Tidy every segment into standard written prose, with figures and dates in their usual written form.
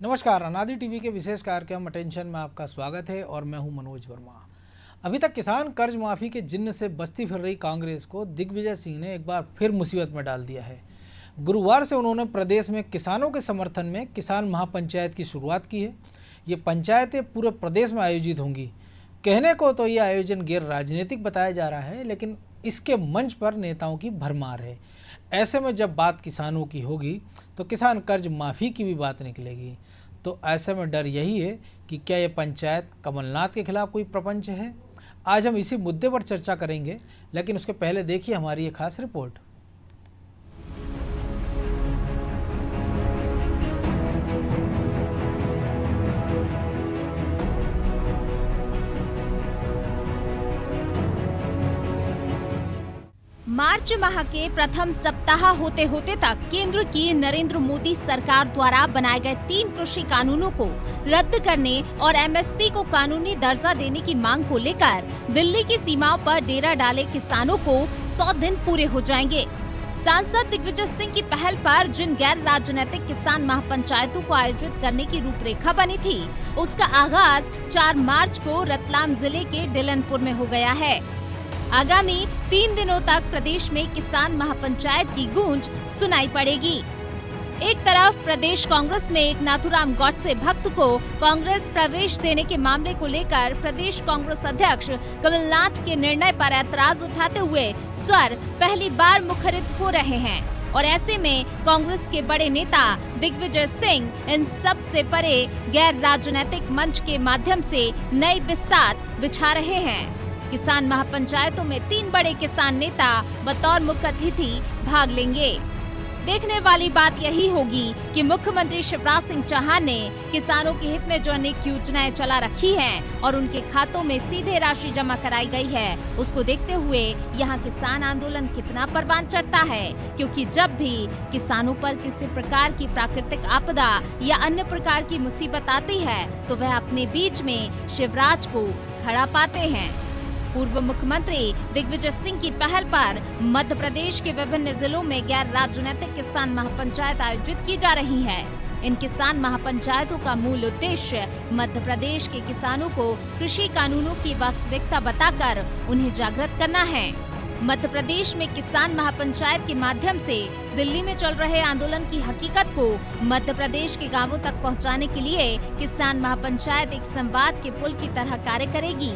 नमस्कार, अनादि टीवी के विशेष कार्यक्रम अटेंशन में आपका स्वागत है और मैं हूं मनोज वर्मा। अभी तक किसान कर्ज माफी के जिन्न से बस्ती फिर रही कांग्रेस को दिग्विजय सिंह ने एक बार फिर मुसीबत में डाल दिया है। गुरुवार से उन्होंने प्रदेश में किसानों के समर्थन में किसान महापंचायत की शुरुआत की है। ये पंचायतें पूरे प्रदेश में आयोजित होंगी। कहने को तो ये आयोजन गैर राजनीतिक बताया जा रहा है, लेकिन इसके मंच पर नेताओं की भरमार है। ऐसे में जब बात किसानों की होगी तो किसान कर्ज माफ़ी की भी बात निकलेगी। तो ऐसे में डर यही है कि क्या ये पंचायत कमलनाथ के खिलाफ कोई प्रपंच है। आज हम इसी मुद्दे पर चर्चा करेंगे, लेकिन उसके पहले देखिए हमारी ये खास रिपोर्ट। मार्च माह के प्रथम सप्ताह होते होते तक केंद्र की नरेंद्र मोदी सरकार द्वारा बनाए गए 3 कृषि कानूनों को रद्द करने और एमएसपी को कानूनी दर्जा देने की मांग को लेकर दिल्ली की सीमाओं पर डेरा डाले किसानों को 100 दिन पूरे हो जाएंगे। सांसद दिग्विजय सिंह की पहल पर जिन गैर राजनीतिक किसान महापंचायतों को आयोजित करने की रूपरेखा बनी थी, उसका आगाज 4 मार्च को रतलाम जिले के डिलनपुर में हो गया है। आगामी 3 दिनों तक प्रदेश में किसान महापंचायत की गूंज सुनाई पड़ेगी। एक तरफ प्रदेश कांग्रेस में एक नाथूराम गॉडसे भक्त को कांग्रेस प्रवेश देने के मामले को लेकर प्रदेश कांग्रेस अध्यक्ष कमलनाथ के निर्णय पर ऐतराज उठाते हुए स्वर पहली बार मुखरित हो रहे हैं और ऐसे में कांग्रेस के बड़े नेता दिग्विजय सिंह इन सब से परे गैर राजनीतिक मंच के माध्यम से नई बिसात बिछा रहे हैं। किसान महापंचायतों में 3 बड़े किसान नेता बतौर मुख्य अतिथि भाग लेंगे। देखने वाली बात यही होगी कि मुख्यमंत्री शिवराज सिंह चौहान ने किसानों के हित में जो अनेक योजनाएं चला रखी हैं और उनके खातों में सीधे राशि जमा कराई गई है, उसको देखते हुए यहाँ किसान आंदोलन कितना परवान चढ़ता है। क्योंकि जब भी किसानों पर किसी प्रकार की प्राकृतिक आपदा या अन्य प्रकार की मुसीबत आती है तो वह अपने बीच में शिवराज को खड़ा पाते हैं। पूर्व मुख्यमंत्री दिग्विजय सिंह की पहल पर मध्य प्रदेश के विभिन्न जिलों में गैर राजनीतिक किसान महापंचायत आयोजित की जा रही है। इन किसान महापंचायतों का मूल उद्देश्य मध्य प्रदेश के किसानों को कृषि कानूनों की वास्तविकता बताकर उन्हें जागृत करना है। मध्य प्रदेश में किसान महापंचायत के माध्यम से दिल्ली में चल रहे आंदोलन की हकीकत को मध्य प्रदेश के गांवों तक पहुंचाने के लिए किसान महापंचायत एक संवाद के पुल की तरह कार्य करेगी।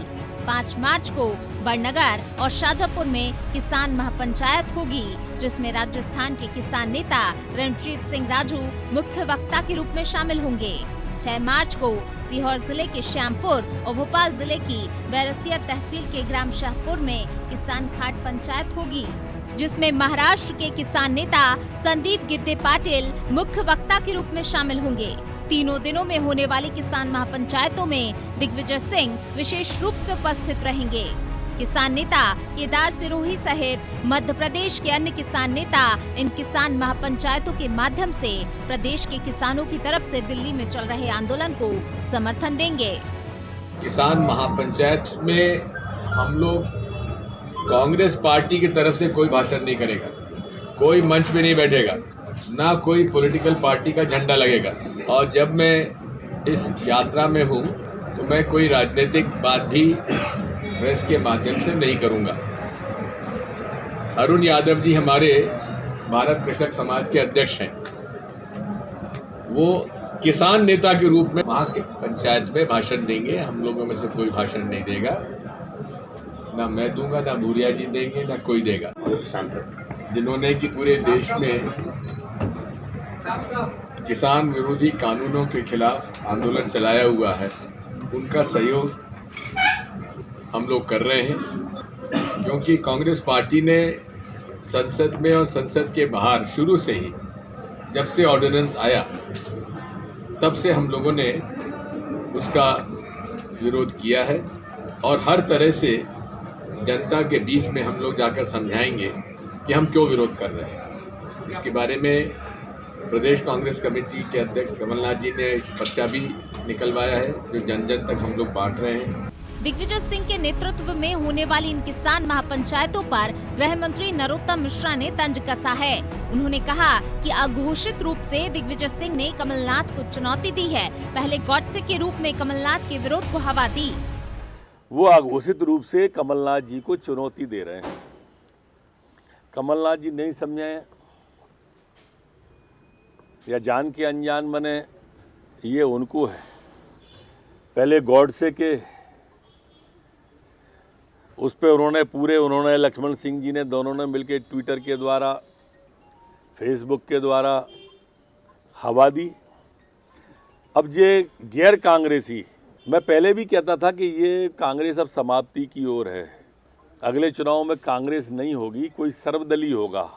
5 मार्च को बड़नगर और शाजापुर में किसान महापंचायत होगी, जिसमें राजस्थान के किसान नेता रणजीत सिंह राजू मुख्य वक्ता के रूप में शामिल होंगे। 6 मार्च को सीहोर जिले के श्यामपुर और भोपाल जिले की बैरसिया तहसील के ग्राम शाहपुर में किसान खाट पंचायत होगी, जिसमें महाराष्ट्र के किसान नेता संदीप गिद्दे पाटिल मुख्य वक्ता के रूप में शामिल होंगे। तीनों दिनों में होने वाली किसान महापंचायतों में दिग्विजय सिंह विशेष रूप से उपस्थित रहेंगे। किसान नेता केदार सिरोही सहित मध्य प्रदेश के अन्य किसान नेता इन किसान महापंचायतों के माध्यम से प्रदेश के किसानों की तरफ से दिल्ली में चल रहे आंदोलन को समर्थन देंगे। किसान महापंचायत में हम लोग कांग्रेस पार्टी की तरफ से कोई भाषण नहीं करेगा, कोई मंच पे नहीं बैठेगा, ना कोई पॉलिटिकल पार्टी का झंडा लगेगा। और जब मैं इस यात्रा में हूँ तो मैं कोई राजनीतिक बात भी प्रेस के माध्यम से नहीं करूँगा। अरुण यादव जी हमारे भारत कृषक समाज के अध्यक्ष हैं। वो किसान नेता के रूप में वहाँ के पंचायत में भाषण देंगे। हम लोगों में से कोई भाषण नहीं देगा, ना मैं दूंगा, ना भूरिया जी देंगे, ना कोई देगा। जिन्होंने कि पूरे देश में किसान विरोधी कानूनों के खिलाफ आंदोलन चलाया हुआ है, उनका सहयोग हम लोग कर रहे हैं। क्योंकि कांग्रेस पार्टी ने संसद में और संसद के बाहर शुरू से ही, जब से ऑर्डिनेंस आया तब से हम लोगों ने उसका विरोध किया है और हर तरह से जनता के बीच में हम लोग जाकर समझाएंगे कि हम क्यों विरोध कर रहे हैं। इसके बारे में प्रदेश कांग्रेस कमेटी के अध्यक्ष कमलनाथ जी ने पर्चा भी निकलवाया है, जो जन जन तक हम लोग बांट रहे हैं। दिग्विजय सिंह के नेतृत्व में होने वाली इन किसान महापंचायतों पर गृह मंत्री नरोत्तम मिश्रा ने तंज कसा है। उन्होंने कहा कि अघोषित रूप से दिग्विजय सिंह ने कमलनाथ को चुनौती दी है। पहले गॉडसे के रूप में कमलनाथ के विरोध को हवा दी। वो अघोषित रूप से कमलनाथ जी को चुनौती दे रहे हैं। कमलनाथ जी नहीं समझे या जान के अनजान बने, ये उनको है। पहले गॉडसे के उस पे उन्होंने लक्ष्मण सिंह जी ने दोनों ने मिलकर ट्विटर के द्वारा, फेसबुक के द्वारा हवा दी। अब ये गैर कांग्रेसी, मैं पहले भी कहता था कि ये कांग्रेस अब समाप्ति की ओर है। अगले चुनाव में कांग्रेस नहीं होगी, कोई सर्वदलीय होगा।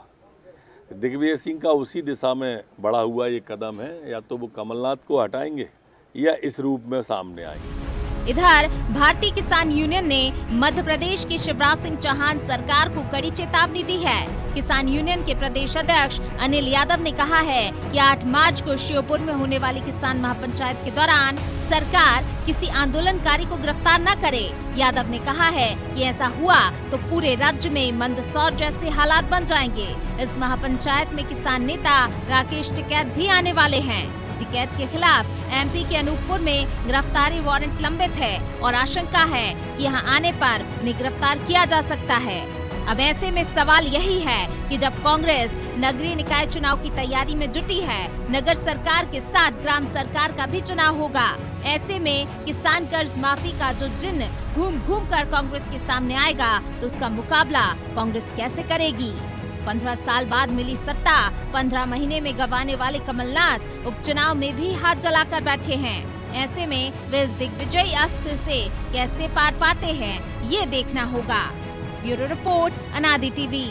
दिग्विजय सिंह का उसी दिशा में बढ़ा हुआ ये कदम है। या तो वो कमलनाथ को हटाएंगे या इस रूप में सामने आएंगे। इधर भारतीय किसान यूनियन ने मध्य प्रदेश की शिवराज सिंह चौहान सरकार को कड़ी चेतावनी दी है। किसान यूनियन के प्रदेश अध्यक्ष अनिल यादव ने कहा है कि 8 मार्च को श्योपुर में होने वाली किसान महापंचायत के दौरान सरकार किसी आंदोलनकारी को गिरफ्तार न करे। यादव ने कहा है कि ऐसा हुआ तो पूरे राज्य में मंदसौर जैसे हालात बन जाएंगे। इस महापंचायत में किसान नेता राकेश टिकैत भी आने वाले हैं। टिकैत के खिलाफ एमपी के अनूपपुर में गिरफ्तारी वारंट लंबित है और आशंका है कि यहां आने पर उन्हें गिरफ्तार किया जा सकता है। अब ऐसे में सवाल यही है कि जब कांग्रेस नगरीय निकाय चुनाव की तैयारी में जुटी है, नगर सरकार के साथ ग्राम सरकार का भी चुनाव होगा। ऐसे में किसान कर्ज माफी का जो जिन्न घूम घूम कर कांग्रेस के सामने आएगा, तो उसका मुकाबला कांग्रेस कैसे करेगी? 15 साल बाद मिली सत्ता, 15 महीने में गंवाने वाले कमलनाथ उपचुनाव में भी हाथ जलाकर बैठे हैं। ऐसे में वे इस दिग्विजयी अस्त्र से कैसे पार पाते हैं, ये देखना होगा। ब्यूरो रिपोर्ट, अनादि टीवी।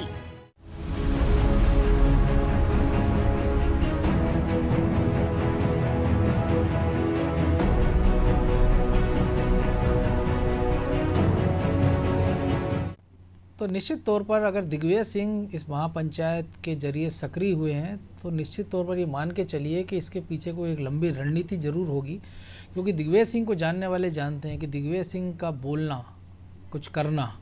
तो निश्चित तौर पर अगर दिग्विजय सिंह इस महापंचायत के जरिए सक्रिय हुए हैं तो निश्चित तौर पर ये मान के चलिए कि इसके पीछे कोई एक लंबी रणनीति जरूर होगी, क्योंकि दिग्विजय सिंह को जानने वाले जानते हैं कि दिग्विजय सिंह का बोलना, कुछ करना,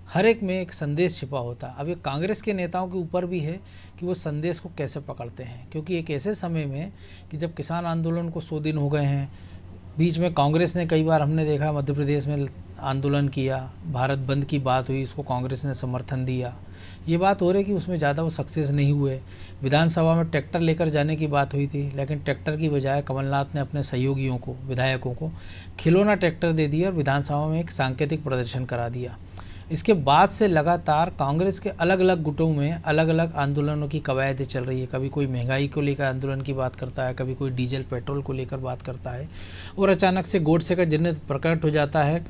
हर एक में एक संदेश छिपा होता है। अब ये कांग्रेस के नेताओं के ऊपर भी है कि वो संदेश को कैसे पकड़ते हैं, क्योंकि एक ऐसे समय में कि जब किसान आंदोलन को 100 दिन हो गए हैं, बीच में कांग्रेस ने कई बार हमने देखा मध्य प्रदेश में आंदोलन किया, भारत बंद की बात हुई, उसको कांग्रेस ने समर्थन दिया। ये बात हो रही कि उसमें ज़्यादा वो सक्सेस नहीं हुए। विधानसभा में ट्रैक्टर लेकर जाने की बात हुई थी, लेकिन ट्रैक्टर की बजाय कमलनाथ ने अपने सहयोगियों को, विधायकों को खिलौना ट्रैक्टर दे दिया और विधानसभा में एक सांकेतिक प्रदर्शन करा दिया। इसके बाद से लगातार कांग्रेस के अलग अलग गुटों में अलग अलग आंदोलनों की कवायदें चल रही है। कभी कोई महंगाई को लेकर आंदोलन की बात करता है, कभी कोई डीजल पेट्रोल को लेकर बात करता है, और अचानक से गोडसे का जिन्न प्रकट हो जाता है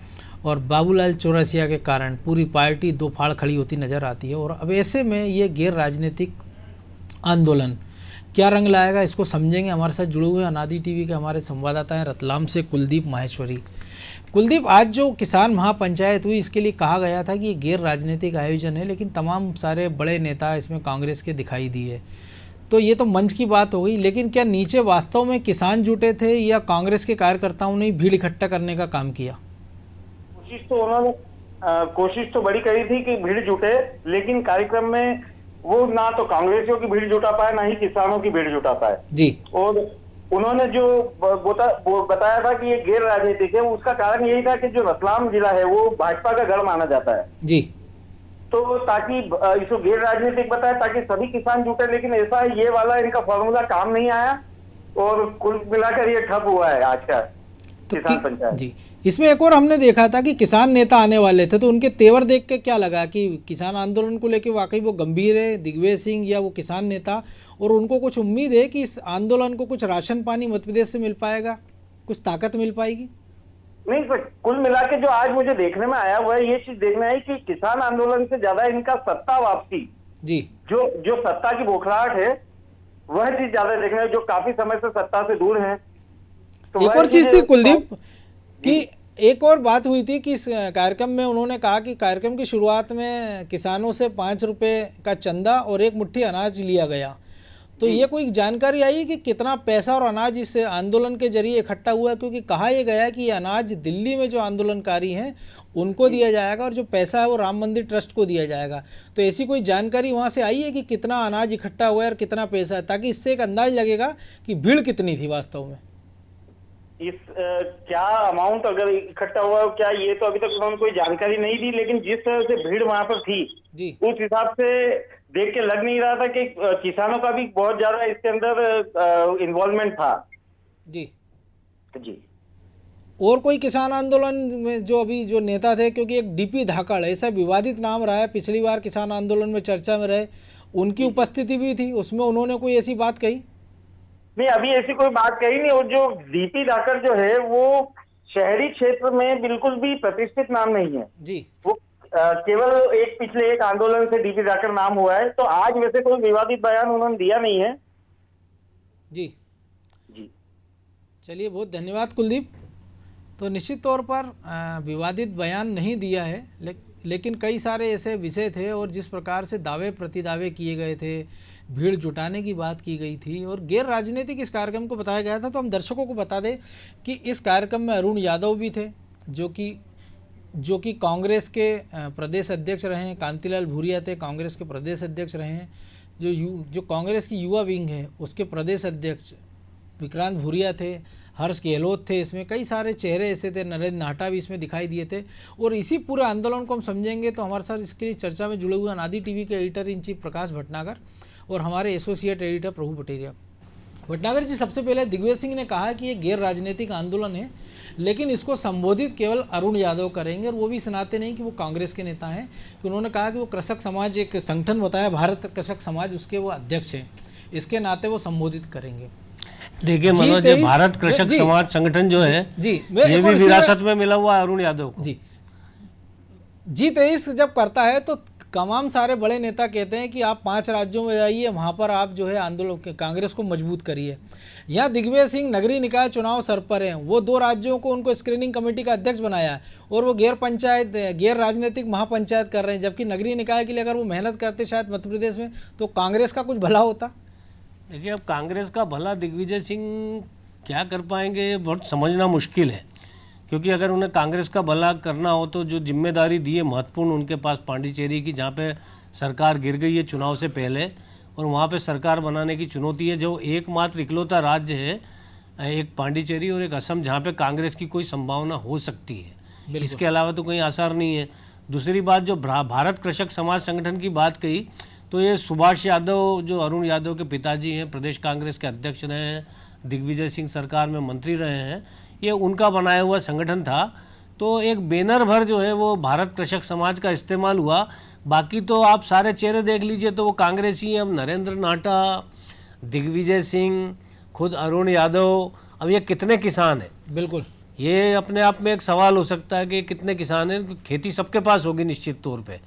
और बाबूलाल चौरसिया के कारण पूरी पार्टी दो फाड़ खड़ी होती नज़र आती है। और अब ऐसे में ये गैर राजनीतिक आंदोलन क्या रंग लाएगा, इसको समझेंगे। हमारे साथ जुड़े हुए अनादि टीवी के हमारे संवाददाता हैं रतलाम से कुलदीप माहेश्वरी। कुलदीप, आज जो किसान महापंचायत हुई इसके लिए कहा गया था कि ये गैर राजनीतिक आयोजन है, लेकिन तमाम सारे बड़े नेता इसमें कांग्रेस के दिखाई दिए, तो ये तो मंच की बात हो गई, लेकिन क्या नीचे वास्तव में किसान जुटे थे या कांग्रेस के कार्यकर्ताओं ने भीड़ इकट्ठा करने का काम किया? कोशिश तो बड़ी करी थी कि भीड़ जुटे, लेकिन कार्यक्रम में वो ना तो कांग्रेसियों की भीड़ जुटा पाए, ना ही किसानों की भीड़ जुटा पाए जी। और उन्होंने जो बताया था कि ये गैर राजनीतिक है, उसका कारण यही था कि जो रतलाम जिला है वो भाजपा का गढ़ माना जाता है जी। तो ताकि इसको गैर राजनीतिक बताया ताकि सभी किसान जुटे, लेकिन ऐसा ये वाला इनका फॉर्मूला काम नहीं आया और कुल मिलाकर ये ठप हुआ है आज का किसान पंचायत जी। इसमें एक और हमने देखा था कि किसान नेता आने वाले थे, तो उनके तेवर देख के क्या लगा कि किसान आंदोलन को लेकर वाकई वो गंभीर है दिग्विजय सिंह या वो किसान नेता, और उनको कुछ उम्मीद है कि इस आंदोलन को कुछ राशन पानी मध्य प्रदेश से मिल पाएगा, कुछ ताकत मिल पाएगी? नहीं, तो कुल मिला के जो आज मुझे देखने में आया हुआ है, ये चीज देखना है कि किसान आंदोलन से ज्यादा इनका सत्ता वापसी जी, जो सत्ता की बौखलाहट है, वह चीज ज्यादा देखना है, जो काफी समय से सत्ता से दूर है। तो एक और चीज थी कुलदीप कि एक और बात हुई थी कि इस कार्यक्रम में उन्होंने कहा कि कार्यक्रम की शुरुआत में किसानों से 5 रुपए का चंदा और एक मुट्ठी अनाज लिया गया, तो ये कोई जानकारी आई है कि कितना पैसा और अनाज इस आंदोलन के जरिए इकट्ठा हुआ है? क्योंकि कहा यह गया है कि ये अनाज दिल्ली में जो आंदोलनकारी हैं उनको दिया जाएगा और जो पैसा है वो राम मंदिर ट्रस्ट को दिया जाएगा। तो ऐसी कोई जानकारी वहाँ से आई है कि कितना अनाज इकट्ठा हुआ है और कितना पैसा है, ताकि इससे एक अंदाज लगेगा कि भीड़ कितनी थी वास्तव में? क्या अमाउंट अगर इकट्ठा हुआ क्या, ये तो अभी तक उन्होंने कोई जानकारी नहीं दी, लेकिन जिस तरह से भीड़ वहां पर थी जी, उस हिसाब से देख के लग नहीं रहा था कि किसानों का भी बहुत ज्यादा इसके अंदर इन्वॉल्वमेंट था। जी जी। और कोई किसान आंदोलन में जो अभी जो नेता थे, क्योंकि एक डीपी धाकड़ ऐसा विवादित नाम रहा है, पिछली बार किसान आंदोलन में चर्चा में रहे, उनकी उपस्थिति भी थी, उसमें उन्होंने कोई ऐसी बात कही? नहीं, अभी ऐसी कोई बात कही नहीं। और जो डीपी धाकड़ जो है वो शहरी क्षेत्र में बिल्कुल भी प्रतिष्ठित नाम नहीं है जी। वो केवल एक पिछले एक आंदोलन से डीपी धाकड़ नाम हुआ है। तो आज वैसे कोई विवादित बयान उन्होंने दिया नहीं है। जी जी, चलिए, बहुत धन्यवाद कुलदीप। तो निश्चित तौर पर विवादित बयान नहीं दिया है, लेकिन कई सारे ऐसे विषय थे और जिस प्रकार से दावे प्रतिदावे किए गए थे, भीड़ जुटाने की बात की गई थी और गैर राजनीतिक इस कार्यक्रम को बताया गया था। तो हम दर्शकों को बता दें कि इस कार्यक्रम में अरुण यादव भी थे, जो कि कांग्रेस के प्रदेश अध्यक्ष रहे हैं। कांतिलाल भूरिया थे, कांग्रेस के प्रदेश अध्यक्ष रहे हैं। जो कांग्रेस की युवा विंग है उसके प्रदेश अध्यक्ष विक्रांत भूरिया थे। हर्ष गहलोत थे। इसमें कई सारे चेहरे ऐसे थे, नरेंद्र नाहटा भी इसमें दिखाई दिए थे। और इसी पूरे आंदोलन को हम समझेंगे तो हमारे साथ इसके लिए चर्चा में जुड़े हुए अनादि टीवी के एडिटर इन चीफ प्रकाश भटनागर और हमारे एसोसिएट एडिटर प्रभु पटेरिया। भटनागर जी, सबसे पहले दिग्विजय सिंह ने कहा कि ये गैर राजनीतिक आंदोलन है, लेकिन इसको संबोधित केवल अरुण यादव करेंगे और वो भी इस नाते नहीं कि वो कांग्रेस के नेता हैं, कि उन्होंने कहा कि वो कृषक समाज एक संगठन बताया, भारत कृषक समाज, उसके वो अध्यक्ष हैं, इसके नाते वो संबोधित करेंगे। देखिए मनोज, भारत कृषक समाज संगठन जो है जी, ये भी विरासत में मिला हुआ है अरुण यादव को। जी G23 जब करता है तो तमाम सारे बड़े नेता कहते हैं कि आप 5 राज्यों में जाइए, वहाँ पर आप जो है आंदोलन कांग्रेस को मजबूत करिए। यहाँ दिग्विजय सिंह नगरीय निकाय चुनाव सर पर हैं, वो 2 राज्यों को उनको स्क्रीनिंग कमेटी का अध्यक्ष बनाया है और वो गैर राजनीतिक महापंचायत कर रहे हैं, जबकि नगरीय निकाय के लिए अगर वो मेहनत करते शायद मध्य प्रदेश में तो कांग्रेस का कुछ भला होता। देखिए, अब कांग्रेस का भला दिग्विजय सिंह क्या कर पाएंगे, बहुत समझना मुश्किल है, क्योंकि अगर उन्हें कांग्रेस का भला करना हो तो जो जिम्मेदारी दी है महत्वपूर्ण उनके पास पांडिचेरी की, जहाँ पे सरकार गिर गई है चुनाव से पहले, और वहाँ पे सरकार बनाने की चुनौती है। जो एकमात्र इकलौता राज्य है, एक पांडिचेरी और एक असम, जहाँ पे कांग्रेस की कोई संभावना हो सकती है, इसके अलावा तो कोई आसार नहीं है। दूसरी बात, जो भारत कृषक समाज संगठन की बात कही, तो ये सुभाष यादव जो अरुण यादव के पिताजी हैं, प्रदेश कांग्रेस के अध्यक्ष रहे हैं, दिग्विजय सिंह सरकार में मंत्री रहे हैं, ये उनका बनाया हुआ संगठन था। तो एक बैनर भर जो है वो भारत कृषक समाज का इस्तेमाल हुआ। बाकी तो आप सारे चेहरे देख लीजिए तो वो कांग्रेसी हैं। अब नरेंद्र नाहटा, दिग्विजय सिंह, खुद अरुण यादव, अब ये कितने किसान हैं? बिल्कुल, ये अपने आप में एक सवाल हो सकता है कि कितने किसान हैं। खेती सबके पास होगी निश्चित तौर पे,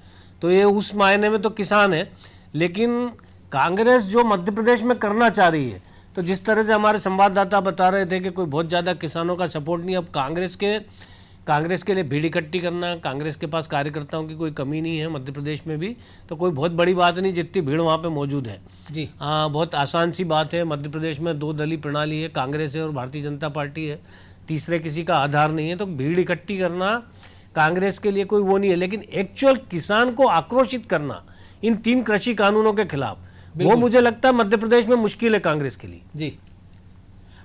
तो ये उस मायने में तो किसान है। लेकिन कांग्रेस जो मध्य प्रदेश में करना चाह रही है, तो जिस तरह से हमारे संवाददाता बता रहे थे कि कोई बहुत ज़्यादा किसानों का सपोर्ट नहीं। अब कांग्रेस के लिए भीड़ इकट्ठी करना, कांग्रेस के पास कार्यकर्ताओं की कोई कमी नहीं है मध्य प्रदेश में भी, तो कोई बहुत बड़ी बात नहीं जितनी भीड़ वहाँ पे मौजूद है जी। बहुत आसान सी बात है। मध्य प्रदेश में 2 दलीय प्रणाली है, कांग्रेस है और भारतीय जनता पार्टी है, तीसरे किसी का आधार नहीं है। तो भीड़ इकट्ठी करना कांग्रेस के लिए कोई वो नहीं है। लेकिन एक्चुअल किसान को आक्रोशित करना इन 3 कृषि कानूनों के खिलाफ, वो मुझे लगता है मध्य प्रदेश में मुश्किल है कांग्रेस के लिए। जी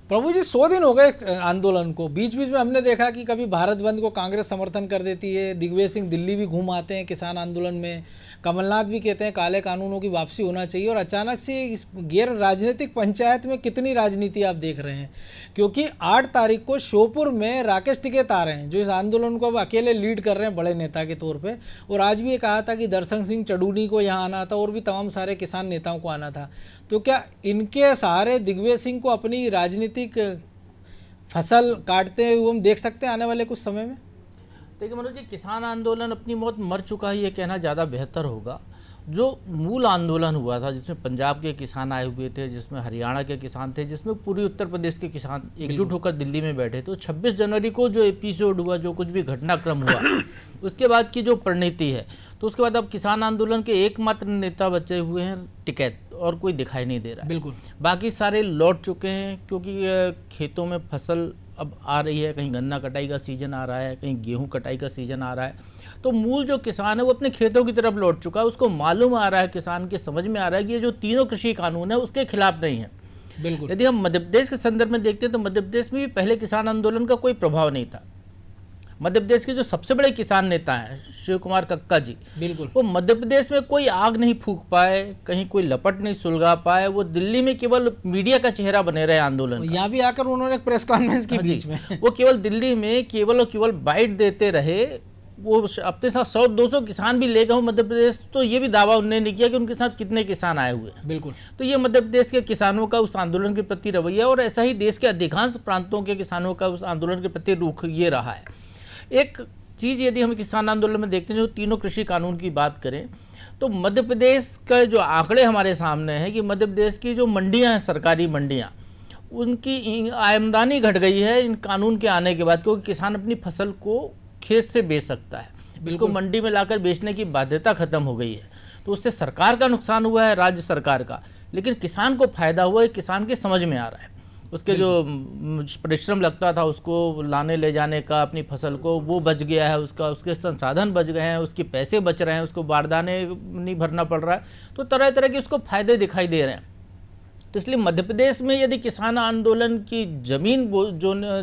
प्रभु जी, 100 दिन हो गए आंदोलन को। बीच बीच में हमने देखा कि कभी भारत बंद को कांग्रेस समर्थन कर देती है, दिग्विजय सिंह दिल्ली भी घूम आते हैं किसान आंदोलन में, कमलनाथ भी कहते हैं काले कानूनों की वापसी होना चाहिए। और अचानक से इस गैर राजनीतिक पंचायत में कितनी राजनीति आप देख रहे हैं, क्योंकि 8 तारीख को श्योपुर में राकेश टिकैत आ रहे हैं, जो इस आंदोलन को अब अकेले लीड कर रहे हैं बड़े नेता के तौर पर। और आज भी ये कहा था कि दर्शन सिंह चडूनी को यहाँ आना था और भी तमाम सारे किसान नेताओं को आना था। तो क्या इनके सहारे दिग्विजय सिंह को अपनी राजनीतिक फसल काटते हुए हम देख सकते हैं आने वाले कुछ समय में? देखिए मनोज जी, किसान आंदोलन अपनी मौत मर चुका है, ये कहना ज़्यादा बेहतर होगा। जो मूल आंदोलन हुआ था, जिसमें पंजाब के किसान आए हुए थे, जिसमें हरियाणा के किसान थे, जिसमें पूरी उत्तर प्रदेश के किसान एकजुट होकर दिल्ली में बैठे थे, तो 26 जनवरी को जो एपिसोड हुआ, जो कुछ भी घटनाक्रम हुआ, उसके बाद की जो परिणति है, तो उसके बाद अब किसान आंदोलन के एकमात्र नेता बचे हुए हैं टिकैत। और कोई दिखाई नहीं दे रहा है। बिल्कुल। बाकी सारे लौट चुके हैं, क्योंकि खेतों में फसल अब आ रही है, कहीं गन्ना कटाई का सीज़न आ रहा है, कहीं गेहूं कटाई का सीज़न आ रहा है, तो मूल जो किसान है वो अपने खेतों की तरफ लौट चुका है। उसको मालूम आ रहा है, किसान के समझ में आ रहा है कि ये जो तीनों कृषि कानून है उसके खिलाफ नहीं है। बिल्कुल। यदि हम मध्य प्रदेश के संदर्भ में देखते हैं तो मध्य प्रदेश में भी पहले किसान आंदोलन का कोई प्रभाव नहीं था। मध्य प्रदेश के जो सबसे बड़े किसान नेता हैं शिव कुमार कक्का जी, बिल्कुल, वो मध्य प्रदेश में कोई आग नहीं फूंक पाए, कहीं कोई लपट नहीं सुलगा पाए। वो दिल्ली में केवल मीडिया का चेहरा बने रहे आंदोलन का। यहाँ भी आकर उन्होंने एक प्रेस कॉन्फ्रेंस की बीच में वो केवल दिल्ली में केवल और केवल बाइट देते रहे। वो अपने साथ 100-200 किसान भी ले गए हो मध्य प्रदेश, तो ये भी दावा उन्होंने नहीं किया कि उनके साथ कितने किसान आए हुए हैं। बिल्कुल। तो ये मध्य प्रदेश के किसानों का उस आंदोलन के प्रति रवैया, और ऐसा ही देश के अधिकांश प्रांतों के किसानों का उस आंदोलन के प्रति रुख ये रहा है। एक चीज़ यदि हम किसान आंदोलन में देखते हैं, जो तीनों कृषि कानून की बात करें, तो मध्य प्रदेश का जो आंकड़े हमारे सामने हैं कि मध्य प्रदेश की जो मंडियां हैं, सरकारी मंडियां, उनकी आमदनी घट गई है इन कानून के आने के बाद, क्योंकि किसान अपनी फसल को खेत से बेच सकता है, इसको मंडी में लाकर बेचने की बाध्यता खत्म हो गई है। तो उससे सरकार का नुकसान हुआ है, राज्य सरकार का, लेकिन किसान को फायदा हुआ है। किसान के समझ में आ रहा है, उसके जो परिश्रम लगता था उसको लाने ले जाने का, अपनी फसल को, वो बच गया है, उसके संसाधन बच गए हैं, उसके पैसे बच रहे हैं, उसको बारदाने नहीं भरना पड़ रहा है। तो तरह तरह के उसको फायदे दिखाई दे रहे हैं। तो इसलिए मध्य प्रदेश में यदि किसान आंदोलन की जमीन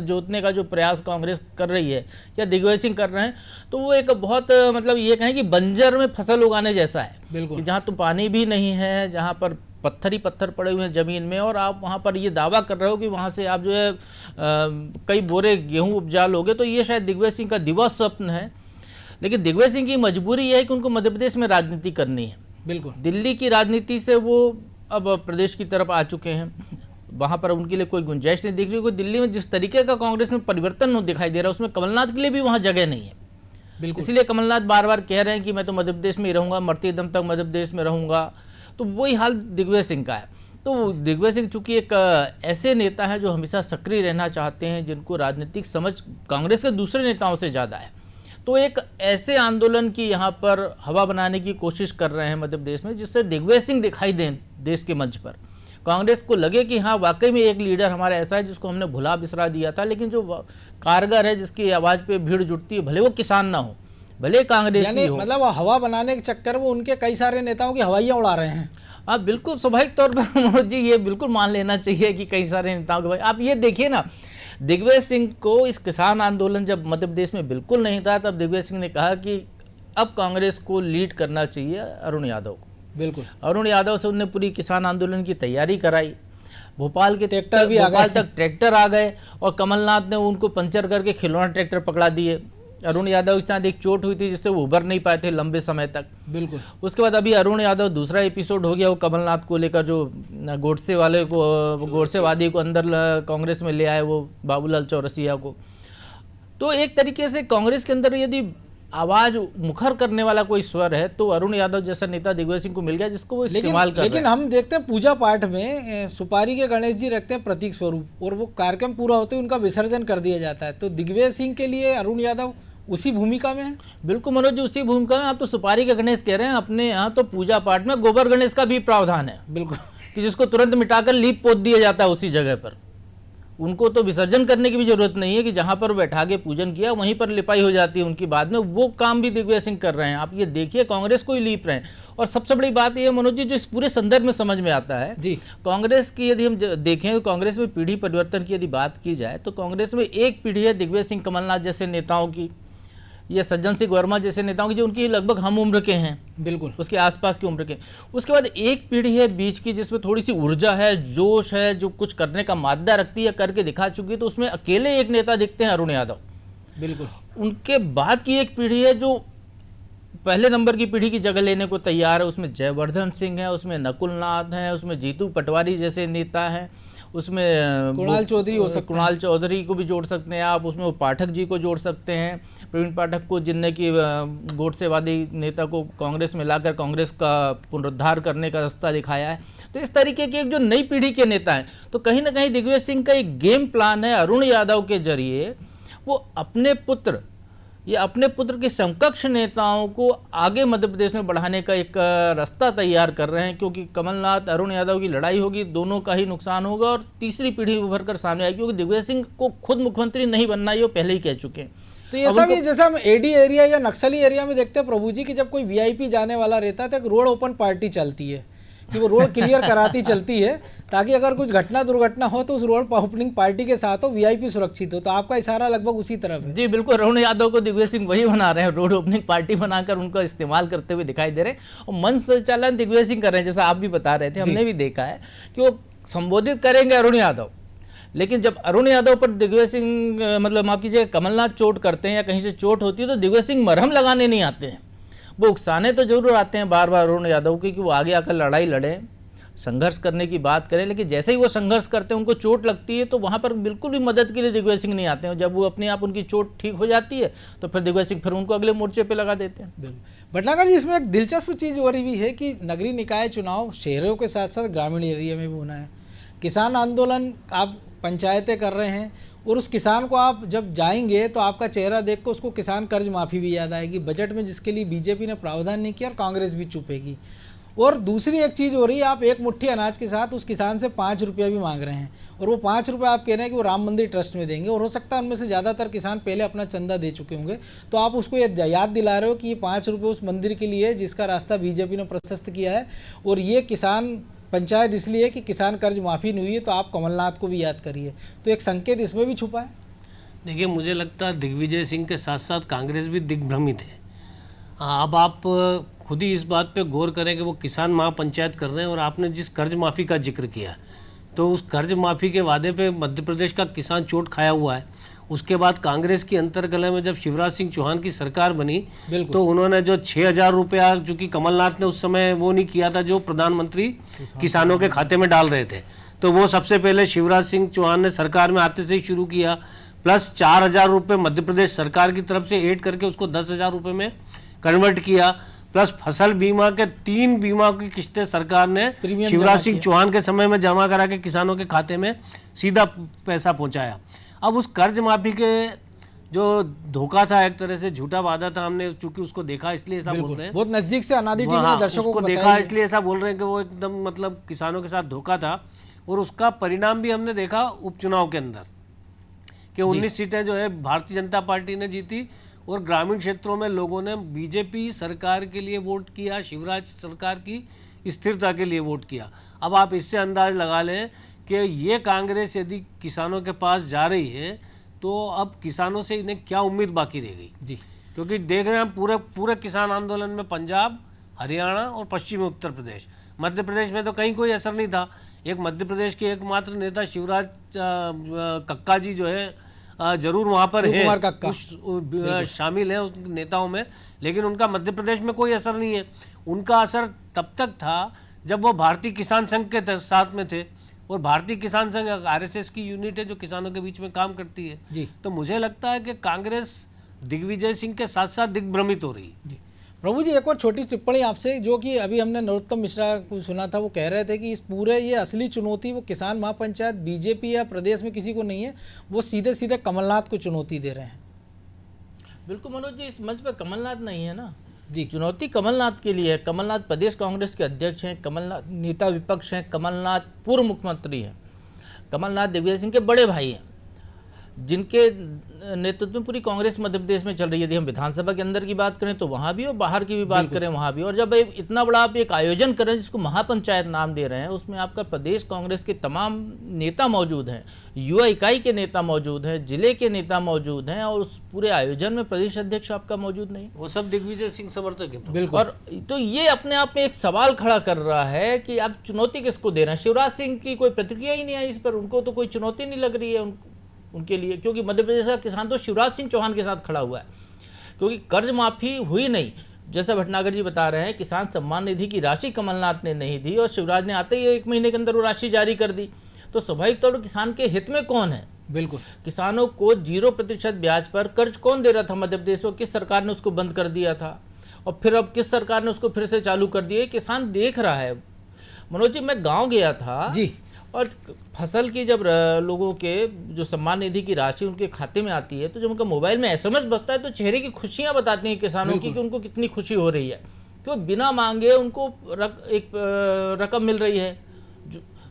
जोतने का जो प्रयास कांग्रेस कर रही है या दिग्विजय सिंह कर रहे हैं, तो वो एक बहुत मतलब ये कहें कि बंजर में फसल उगाने जैसा है। बिल्कुल। जहाँ तो पानी भी नहीं है, जहाँ पर पत्थर ही पत्थर पड़े हुए हैं ज़मीन में, और आप वहाँ पर ये दावा कर रहे हो कि वहाँ से आप जो है कई बोरे गेहूँ उपजा लोगे, तो ये शायद दिग्विजय सिंह का दिवा स्वप्न है। लेकिन दिग्विजय सिंह की मजबूरी यह है कि उनको मध्य प्रदेश में राजनीति करनी है। बिल्कुल। दिल्ली की राजनीति से वो अब प्रदेश की तरफ आ चुके हैं, वहाँ पर उनके लिए कोई गुंजाइश नहीं दिख रही। क्योंकि दिल्ली में जिस तरीके का कांग्रेस में परिवर्तन दिखाई दे रहा है, उसमें कमलनाथ के लिए भी वहाँ जगह नहीं है। बिल्कुल। इसलिए कमलनाथ बार बार कह रहे हैं कि मैं तो मध्य प्रदेश में ही रहूँगा, मरते दम तक मध्य प्रदेश में रहूँगा। तो वही हाल दिग्विजय सिंह का है। तो दिग्विजय सिंह चूंकि एक ऐसे नेता हैं जो हमेशा सक्रिय रहना चाहते हैं, जिनको राजनीतिक समझ कांग्रेस के दूसरे नेताओं से ज़्यादा है, तो एक ऐसे आंदोलन की यहाँ पर हवा बनाने की कोशिश कर रहे हैं मध्य प्रदेश में, जिससे दिग्विजय सिंह दिखाई दें देश के मंच पर। कांग्रेस को लगे कि हाँ, वाकई में एक लीडर हमारा ऐसा है जिसको हमने भुला बिसरा दिया था, लेकिन जो कारगर है, जिसकी आवाज़ पे भीड़ जुटती है, भले वो किसान ना हो, भले कांग्रेसी हो। मतलब हवा बनाने के चक्कर में उनके कई सारे नेताओं की हवाइयाँ उड़ा रहे हैं। हाँ बिल्कुल, स्वाभाविक तौर पर मनोज जी ये बिल्कुल मान लेना चाहिए कि कई सारे नेताओं के भाई। आप ये देखिए ना, दिग्विजय सिंह को इस किसान आंदोलन जब मध्य प्रदेश में बिल्कुल नहीं था, तब दिग्विजय सिंह ने कहा कि अब कांग्रेस को लीड करना चाहिए अरुण यादव को। बिल्कुल। अरुण यादव से उन्होंने पूरी किसान आंदोलन की तैयारी कराई। भोपाल के ट्रैक्टर भी भोपाल तक ट्रैक्टर आ गए, और कमलनाथ ने उनको पंचर करके खिलौना ट्रैक्टर पकड़ा दिए। अरुण यादव के साथ एक चोट हुई थी जिससे वो उभर नहीं पाए थे लंबे समय तक। बिल्कुल। उसके बाद अभी अरुण यादव दूसरा एपिसोड हो गया, वो कमलनाथ को लेकर जो गोडसेवादी को अंदर कांग्रेस में ले आए, वो बाबूलाल चौरसिया को। तो एक तरीके से कांग्रेस के अंदर यदि आवाज मुखर करने वाला कोई स्वर है, तो अरुण यादव जैसा नेता दिग्विजय सिंह को मिल गया, जिसको वो इस्तेमाल कर रहे हैं। लेकिन हम देखते हैं पूजा पाठ में सुपारी के गणेश जी रखते हैं प्रतीक स्वरूप, और वो कार्यक्रम पूरा होते ही उनका विसर्जन कर दिया जाता है। तो दिग्विजय सिंह के लिए अरुण यादव उसी भूमिका में है। बिल्कुल मनोज जी, उसी भूमिका में। आप तो सुपारी के गणेश कह रहे हैं, अपने यहाँ तो पूजा पाठ में गोबर गणेश का भी प्रावधान है। बिल्कुल। कि जिसको तुरंत मिटाकर लीप पोत दिया जाता है उसी जगह पर। उनको तो विसर्जन करने की भी जरूरत नहीं है, कि जहाँ पर बैठा के पूजन किया वहीं पर लिपाई हो जाती है उनकी। बाद में वो काम भी दिग्विजय सिंह कर रहे हैं। आप ये देखिए, कांग्रेस को ही लीप रहे हैं। और सबसे बड़ी बात ये मनोज जी, जो इस पूरे संदर्भ में समझ में आता है जी, कांग्रेस की यदि हम देखें, तो कांग्रेस में पीढ़ी परिवर्तन की यदि बात की जाए, तो कांग्रेस में एक पीढ़ी है दिग्विजय सिंह कमलनाथ जैसे नेताओं की, या सज्जन सिंह वर्मा जैसे नेताओं की, जो उनकी लगभग हम उम्र के हैं, बिल्कुल उसके आसपास की उम्र के। उसके बाद एक पीढ़ी है बीच की, जिसमें थोड़ी सी ऊर्जा है, जोश है, जो कुछ करने का मादा रखती है, करके दिखा चुकी है। तो उसमें अकेले एक नेता दिखते हैं, अरुण यादव। बिल्कुल। उनके बाद की एक पीढ़ी है जो पहले नंबर की पीढ़ी की जगह लेने को तैयार है। उसमें जयवर्धन सिंह है, उसमें नकुल नाथ हैं, उसमें जीतू पटवारी जैसे नेता हैं, उसमें कुणाल चौधरी हो सकते हैं। कुणाल चौधरी को भी जोड़ सकते हैं आप, उसमें वो पाठक जी को जोड़ सकते हैं, प्रवीण पाठक को, जिनने की गोडसेवादी नेता को कांग्रेस में लाकर कांग्रेस का पुनरुद्धार करने का रास्ता दिखाया है। तो इस तरीके की एक जो नई पीढ़ी के नेता हैं, तो कहीं ना कहीं दिग्विजय सिंह का एक गेम प्लान है, अरुण यादव के जरिए वो अपने पुत्र ये अपने पुत्र के समकक्ष नेताओं को आगे मध्य प्रदेश में बढ़ाने का एक रास्ता तैयार कर रहे हैं, क्योंकि कमलनाथ अरुण यादव की लड़ाई होगी, दोनों का ही नुकसान होगा और तीसरी पीढ़ी उभर कर सामने आएगी, क्योंकि दिग्विजय सिंह को खुद मुख्यमंत्री नहीं बनना, ये पहले ही कह चुके हैं। तो ये सब जैसे हम एडी एरिया या नक्सली एरिया में देखते हैं प्रभु जी की, जब कोई वीआईपी जाने वाला रहता है तो एक रोड ओपन पार्टी चलती है कि वो रोड क्लियर कराती चलती है, ताकि अगर कुछ घटना दुर्घटना हो तो उस रोड ओपनिंग पार्टी के साथ हो, वीआईपी सुरक्षित हो। तो आपका इशारा लगभग उसी तरफ है। जी बिल्कुल, अरुण यादव को दिग्विजय सिंह वही बना रहे हैं, रोड ओपनिंग पार्टी बनाकर उनका इस्तेमाल करते हुए दिखाई दे रहे हैं और मंच संचालन दिग्विजय सिंह कर रहे हैं। जैसा आप भी बता रहे थे, हमने भी देखा है कि वो संबोधित करेंगे अरुण यादव, लेकिन जब अरुण यादव पर दिग्विजय सिंह मतलब माफ कीजिए कमलनाथ चोट करते हैं या कहीं से चोट होती है तो दिग्विजय सिंह मरहम लगाने नहीं आते हैं, वो उकसाने तो जरूर आते हैं बार बार अरुण यादव की कि वो आगे आकर लड़ाई लड़े, संघर्ष करने की बात करें, लेकिन जैसे ही वो संघर्ष करते हैं उनको चोट लगती है तो वहाँ पर बिल्कुल भी मदद के लिए दिग्विजय सिंह नहीं आते हैं। जब वो अपने आप उनकी चोट ठीक हो जाती है तो फिर दिग्विजय सिंह फिर उनको अगले मोर्चे पे लगा देते हैं। बिल्कुल भटनागर जी, इसमें एक दिलचस्प चीज़ हो रही हुई है कि नगरीय निकाय चुनाव शहरों के साथ साथ ग्रामीण एरिया में भी होना है। किसान आंदोलन आप पंचायतें कर रहे हैं और उस किसान को आप जब जाएंगे तो आपका चेहरा देख कर उसको किसान कर्ज माफ़ी भी याद आएगी, बजट में जिसके लिए बीजेपी ने प्रावधान नहीं किया और कांग्रेस भी चुपेगी। और दूसरी एक चीज़ हो रही है, आप एक मुट्ठी अनाज के साथ उस किसान से 5 रुपया भी मांग रहे हैं और वो 5 रुपये आप कह रहे हैं कि वो राम मंदिर ट्रस्ट में देंगे, और हो सकता है उनमें से ज़्यादातर किसान पहले अपना चंदा दे चुके होंगे। तो आप उसको ये याद दिला रहे हो कि ये 5 रुपये उस मंदिर के लिए जिसका रास्ता बीजेपी ने प्रशस्त किया है, और ये किसान पंचायत इसलिए है कि किसान कर्ज माफ़ी नहीं हुई है, तो आप कमलनाथ को भी याद करिए। तो एक संकेत इसमें भी छुपा है। देखिए, मुझे लगता है दिग्विजय सिंह के साथ साथ कांग्रेस भी दिग्भ्रमित है। अब आप खुद ही इस बात पे गौर करें कि वो किसान महापंचायत कर रहे हैं, और आपने जिस कर्ज माफ़ी का जिक्र किया तो उस कर्ज माफ़ी के वादे पे मध्य प्रदेश का किसान चोट खाया हुआ है। उसके बाद कांग्रेस की अंतर्कलह में जब शिवराज सिंह चौहान की सरकार बनी तो उन्होंने जो 6,000 रुपया, जो कि कमलनाथ ने उस समय वो नहीं किया था, जो प्रधानमंत्री किसानों के खाते में डाल रहे थे, तो वो सबसे पहले शिवराज सिंह चौहान ने सरकार में आते से ही शुरू किया, प्लस 4,000 रुपये मध्य प्रदेश सरकार की तरफ से ऐड करके उसको 10,000 रुपये में कन्वर्ट किया, प्लस फसल बीमा के 3 बीमा की किस्तें सरकार ने शिवराज सिंह चौहान के समय में जमा करा के किसानों के खाते में सीधा पैसा पहुंचाया। अब उस कर्ज माफी के जो धोखा था, एक तरह से झूठा वादा था, हमने चूंकि उसको देखा इसलिए ऐसा बोल रहे हैं, बहुत नजदीक से अनादि टीवी ने दर्शकों को देखा इसलिए ऐसा बोल रहे हैं कि वो एकदम मतलब किसानों के साथ धोखा था। और उसका परिणाम भी हमने देखा उपचुनाव के अंदर कि 19 सीटें जो है भारतीय जनता पार्टी ने जीती, और ग्रामीण क्षेत्रों में लोगों ने बीजेपी सरकार के लिए वोट किया, शिवराज सरकार की स्थिरता के लिए वोट किया। अब आप इससे अंदाज लगा लें कि ये कांग्रेस यदि किसानों के पास जा रही है तो अब किसानों से इन्हें क्या उम्मीद बाकी रह गई जी, क्योंकि देख रहे हैं हम पूरे किसान आंदोलन में पंजाब, हरियाणा और पश्चिमी उत्तर प्रदेश, मध्य प्रदेश में तो कहीं कोई असर नहीं था। एक मध्य प्रदेश के एकमात्र नेता शिवराज कक्का जी जो है जरूर वहाँ पर है, शामिल है उस नेताओं में, लेकिन उनका मध्य प्रदेश में कोई असर नहीं है। उनका असर तब तक था जब वो भारतीय किसान संघ के साथ में थे, और भारतीय किसान संघ आरएसएस की यूनिट है जो किसानों के बीच में काम करती है जी। तो मुझे लगता है कि कांग्रेस दिग्विजय सिंह के साथ साथ दिग्भ्रमित हो रही है जी। प्रभु जी, एक और छोटी टिप्पणी आपसे, जो कि अभी हमने नरोत्तम मिश्रा को सुना था, वो कह रहे थे कि इस पूरे ये असली चुनौती वो किसान महापंचायत बीजेपी या प्रदेश में किसी को नहीं है, वो सीधे सीधे कमलनाथ को चुनौती दे रहे हैं। बिल्कुल मनोज जी, इस मंच पर कमलनाथ नहीं है ना जी, चुनौती कमलनाथ के लिए है। कमलनाथ प्रदेश कांग्रेस के अध्यक्ष हैं, कमलनाथ नेता विपक्ष हैं, कमलनाथ पूर्व मुख्यमंत्री हैं, कमलनाथ दिग्विजय सिंह के बड़े भाई हैं, जिनके नेतृत्व में पूरी कांग्रेस मध्य प्रदेश में चल रही है। यदि हम विधानसभा के अंदर की बात करें तो वहाँ भी, और बाहर की भी बात करें वहाँ भी। और जब इतना बड़ा आप एक आयोजन करें जिसको महापंचायत नाम दे रहे हैं, उसमें आपका प्रदेश कांग्रेस के तमाम नेता मौजूद हैं, युवा इकाई के नेता मौजूद हैं, जिले के नेता मौजूद हैं, और उस पूरे आयोजन में प्रदेश अध्यक्ष आपका मौजूद नहीं, वो सब दिग्विजय सिंह समर्थक है। बिल्कुल। और तो ये अपने आप में एक सवाल खड़ा कर रहा है कि आप चुनौती किसको दे रहे हैं। शिवराज सिंह की कोई प्रतिक्रिया ही नहीं आई इस पर, उनको तो कोई चुनौती नहीं लग रही है उनके लिए, क्योंकि मध्य प्रदेश का किसान तो शिवराज सिंह चौहान के साथ खड़ा हुआ है, क्योंकि कर्ज माफी हुई नहीं। जैसा भटनागर जी बता रहे हैं, किसान सम्मान निधि की राशि कमलनाथ ने नहीं दी और शिवराज ने आते ही 1 महीने के अंदर वो राशि जारी कर दी, तो स्वाभाविक तौर पर किसान के हित में कौन है। बिल्कुल, किसानों को 0% ब्याज पर कर्ज कौन दे रहा था मध्य प्रदेश को, किस सरकार ने उसको बंद कर दिया था, और फिर अब किस सरकार ने उसको फिर से चालू कर दिया, किसान देख रहा है। मनोज जी, मैं गाँव गया था जी, और फसल की जब लोगों के जो सम्मान निधि की राशि उनके खाते में आती है, तो जब उनका मोबाइल में SMS बजता है तो चेहरे की खुशियां बताती हैं किसानों की कि उनको कितनी खुशी हो रही है, क्यों बिना मांगे उनको एक रकम मिल रही है,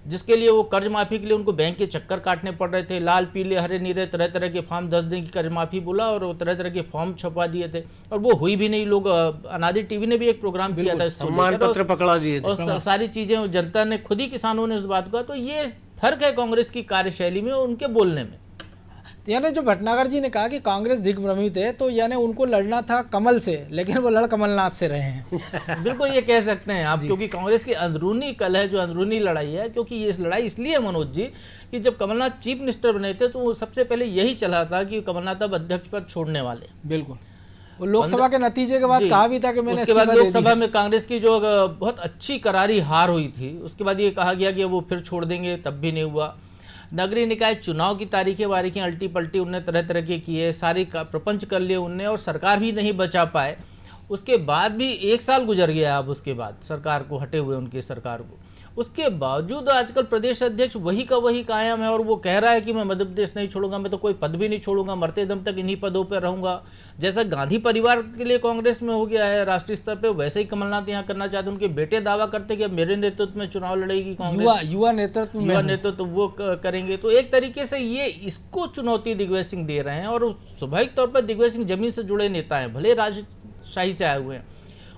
जिसके लिए वो कर्ज माफ़ी के लिए उनको बैंक के चक्कर काटने पड़ रहे थे। लाल पीले हरे नीले तरह तरह के फॉर्म 10 दिन की कर्ज माफ़ी बोला और तरह तरह के फॉर्म छपवा दिए थे और वो हुई भी नहीं। लोग अनादि टीवी ने भी एक प्रोग्राम किया था, सम्मान पत्र पकड़ा दिए थे और सारी चीज़ें जनता ने खुद ही किसानों ने उस बात को, तो ये फर्क है कांग्रेस की कार्यशैली में और उनके बोलने में। यानी जो भटनागर जी ने कहा कि कांग्रेस दिग्भ्रमित है, तो यानी उनको लड़ना था कमल से, लेकिन वो लड़ कमलनाथ से रहे हैं। बिल्कुल ये कह सकते हैं आप, क्योंकि कांग्रेस की अंदरूनी कलह है, जो अंदरूनी लड़ाई है, क्योंकि ये इस लड़ाई इसलिए मनोज जी कि जब कमलनाथ चीफ मिनिस्टर बने थे तो सबसे पहले यही चला था कि कमलनाथ अब अध्यक्ष पद छोड़ने वाले। बिल्कुल, वो लोकसभा के नतीजे के बाद कहा भी था कि मैंने उसके बाद लोकसभा में कांग्रेस की जो बहुत अच्छी करारी हार हुई थी, उसके बाद ये कहा गया कि वो फिर छोड़ देंगे, तब भी नहीं हुआ। नगरीय निकाय चुनाव की तारीखें वारीखें अल्टी पल्टी उनने तरह तरह के किए, सारी प्रपंच कर लिए उनने और सरकार भी नहीं बचा पाए। उसके बाद भी 1 साल गुजर गया अब उसके बाद सरकार को हटे हुए, उनकी सरकार को। उसके बावजूद आजकल प्रदेश अध्यक्ष वही का वही कायम है और वो कह रहा है कि मैं मध्य प्रदेश नहीं छोड़ूंगा, मैं तो कोई पद भी नहीं छोड़ूंगा, मरते दम तक इन्हीं पदों पर रहूंगा। जैसा गांधी परिवार के लिए कांग्रेस में हो गया है राष्ट्रीय स्तर पे, वैसे ही कमलनाथ यहाँ करना चाहते हैं। उनके बेटे दावा करते कि अब मेरे नेतृत्व में चुनाव लड़ेगी कांग्रेस, युवा नेतृत्व वो करेंगे। तो एक तरीके से ये इसको चुनौती दिग्विजय सिंह दे रहे हैं और स्वाभाविक तौर पर दिग्विजय सिंह जमीन से जुड़े नेता हैं, भले राजशाही से आए हुए हैं।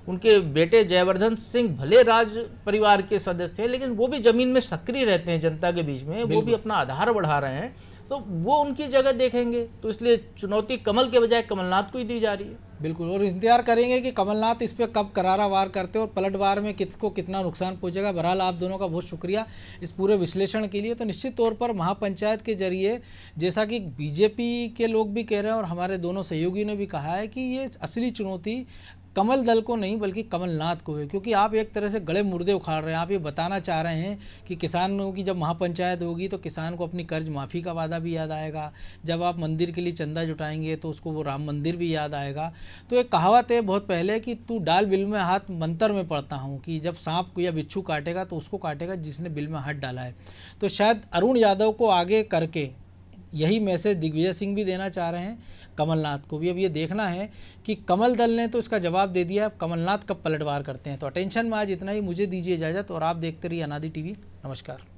उनके बेटे जयवर्धन सिंह भले राज परिवार के सदस्य हैं, लेकिन वो भी जमीन में सक्रिय रहते हैं जनता के बीच में, वो भी अपना आधार बढ़ा रहे हैं, तो वो उनकी जगह देखेंगे। तो इसलिए चुनौती कमल के बजाय कमलनाथ को ही दी जा रही है। बिल्कुल, और इंतजार करेंगे कि कमलनाथ इस पर कब करारा वार करते और पलटवार में किसको कितना नुकसान पहुंचेगा। बहरहाल आप दोनों का बहुत शुक्रिया इस पूरे विश्लेषण के लिए। तो निश्चित तौर पर महापंचायत के जरिए, जैसा कि बीजेपी के लोग भी कह रहे हैं और हमारे दोनों सहयोगियों ने भी कहा है कि ये असली चुनौती कमल दल को नहीं बल्कि कमलनाथ को है, क्योंकि आप एक तरह से गले मुर्दे उखाड़ रहे हैं। आप ये बताना चाह रहे हैं कि किसानों की जब महापंचायत होगी तो किसान को अपनी कर्ज माफ़ी का वादा भी याद आएगा, जब आप मंदिर के लिए चंदा जुटाएंगे तो उसको वो राम मंदिर भी याद आएगा। तो एक कहावत है बहुत पहले कि तू डाल बिल में हाथ मंतर में पढ़ता हूँ, कि जब सांप या बिच्छू काटेगा तो उसको काटेगा जिसने बिल में हाथ डाला है। तो शायद अरुण यादव को आगे करके यही मैसेज दिग्विजय सिंह भी देना चाह रहे हैं कमलनाथ को भी। अब ये देखना है कि कमल दल ने तो इसका जवाब दे दिया, अब कमलनाथ कब पलटवार करते हैं। तो अटेंशन में आज इतना ही, मुझे दीजिए इजाज़त और आप देखते रहिए अनादि टीवी। नमस्कार।